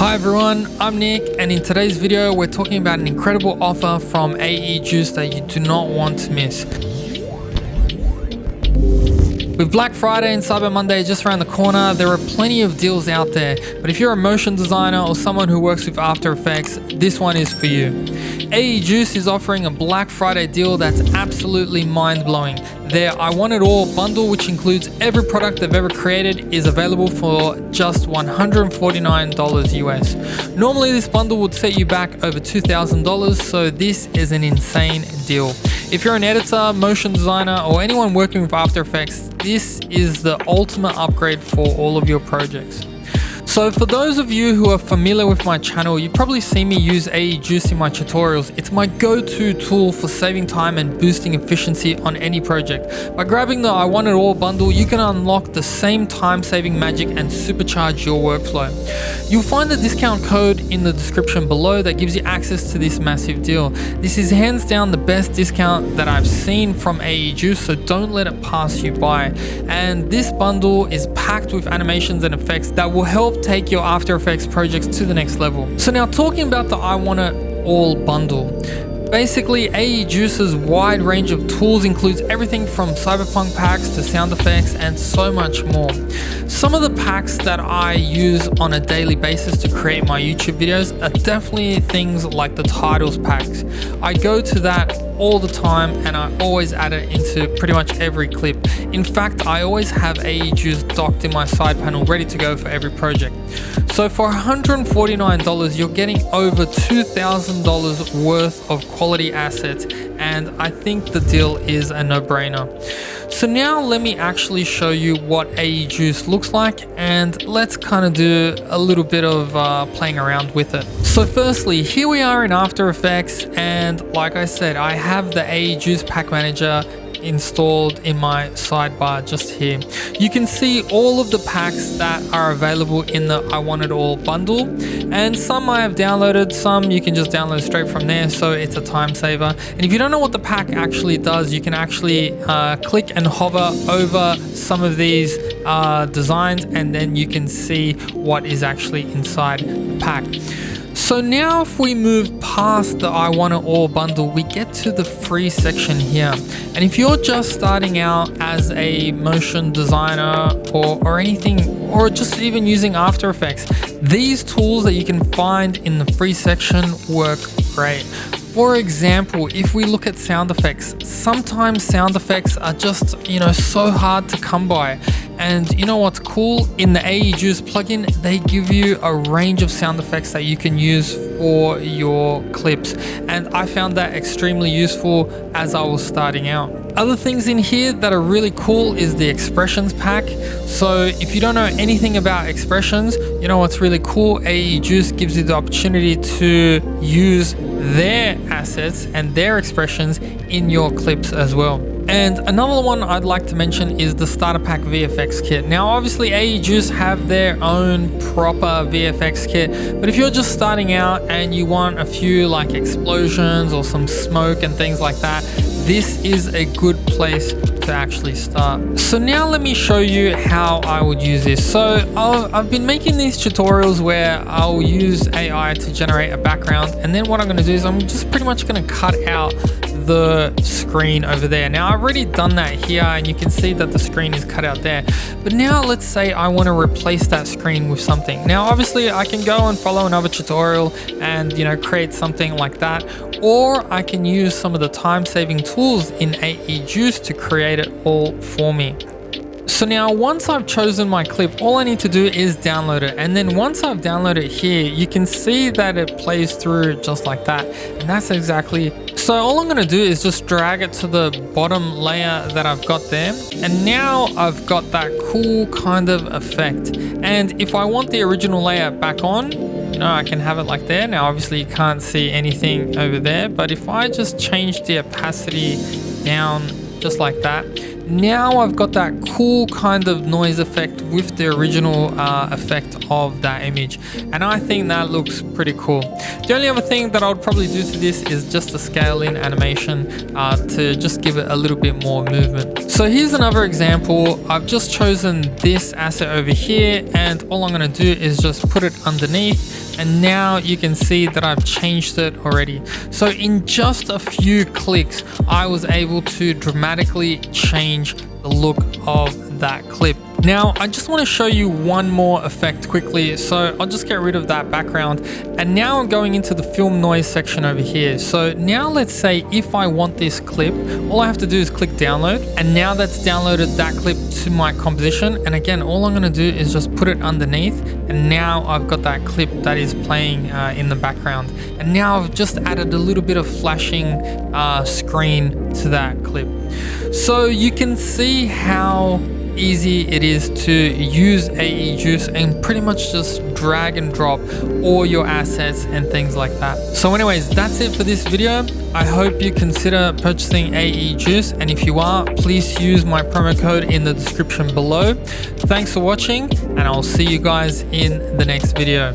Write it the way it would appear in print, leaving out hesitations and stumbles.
Hi everyone, I'm Nick, and in today's video we're talking about an incredible offer from AE Juice that you do not want to miss. With Black Friday and Cyber Monday just around the corner, there are plenty of deals out there, but if you're a motion designer or someone who works with After Effects, this one is for you. AE Juice is offering a Black Friday deal that's absolutely mind-blowing. Their I Want It All bundle, which includes every product they've ever created, is available for just $149 US. Normally this bundle would set you back over $2,000, so this is an insane deal. If you're an editor, motion designer, or anyone working with After Effects, this is the ultimate upgrade for all of your projects. So for those of you who are familiar with my channel, you've probably seen me use AE Juice in my tutorials. It's my go-to tool for saving time and boosting efficiency on any project. By grabbing the I Want It All bundle, you can unlock the same time-saving magic and supercharge your workflow. You'll find the discount code in the description below that gives you access to this massive deal. This is hands down the best discount that I've seen from AE Juice, so don't let it pass you by. And this bundle is packed with animations and effects that will help take your After Effects projects to the next level. So now talking about the I Want It All bundle. Basically, AE Juice's wide range of tools includes everything from cyberpunk packs to sound effects and so much more. Some of the packs that I use on a daily basis to create my YouTube videos are definitely things like the titles packs. I go to that all the time and I always add it into pretty much every clip. In fact, I always have AE Juice docked in my side panel ready to go for every project. So for $149, you're getting over $2,000 worth of quality assets, and I think the deal is a no-brainer. So now let me actually show you what AE Juice looks like, and let's kind of do a little bit of playing around with it. So firstly, here we are in After Effects, and like I said, I have the AE Juice Pack Manager installed in my sidebar just here. You can see all of the packs that are available in the I Want It All bundle, and some I have downloaded, some you can just download straight from there, so it's a time saver. And if you don't know what the pack actually does, you can actually click and hover over some of these designs, and then you can see what is actually inside the pack. So now if we move past the I Want It All bundle, we get to the free section here. And if you're just starting out as a motion designer or anything, or just even using After Effects, these tools that you can find in the free section work great. For example, if we look at sound effects, sometimes sound effects are just, so hard to come by. And you know what's cool? In the AE Juice plugin, they give you a range of sound effects that you can use for your clips. And I found that extremely useful as I was starting out. Other things in here that are really cool is the expressions pack. So if you don't know anything about expressions, you know what's really cool? AE Juice gives you the opportunity to use their assets and their expressions in your clips as well. And another one I'd like to mention is the Starter Pack VFX kit. Now obviously AE Juice have their own proper VFX kit, but if you're just starting out and you want a few like explosions or some smoke and things like that, this is a good place to actually start. So now let me show you how I would use this. So I've been making these tutorials where I'll use AI to generate a background, and then what I'm going to do is I'm just pretty much going to cut out the screen over there. Now I've already done that here, and you can see that the screen is cut out there. But now let's say I want to replace that screen with something. Now obviously I can go and follow another tutorial and create something like that, or I can use some of the time-saving tools in AE Juice to create it all for me. So now once I've chosen my clip, all I need to do is download it. And then once I've downloaded it here, you can see that it plays through just like that. And that's exactly. So all I'm going to do is just drag it to the bottom layer that I've got there. And now I've got that cool kind of effect. And if I want the original layer back on, I can have it like there. Now obviously you can't see anything over there, but if I just change the opacity down just like that, now I've got that cool kind of noise effect with the original effect of that image, and I think that looks pretty cool. The only other thing that I would probably do to this is just a scale in animation to just give it a little bit more movement. So here's another example. I've just chosen this asset over here, and all I'm going to do is just put it underneath, and now you can see that I've changed it already. So in just a few clicks, I was able to dramatically change the look of that clip. Now, I just want to show you one more effect quickly, so I'll just get rid of that background. And now I'm going into the film noise section over here. So now let's say if I want this clip, all I have to do is click download, and now that's downloaded that clip to my composition. And again, all I'm going to do is just put it underneath, and now I've got that clip that is playing in the background. And now I've just added a little bit of flashing screen to that clip. So you can see how easy it is to use AE Juice and pretty much just drag and drop all your assets and things like that. So anyways, that's it for this video. I hope you consider purchasing AE Juice, and if you are, please use my promo code in the description below. Thanks for watching, and I'll see you guys in the next video.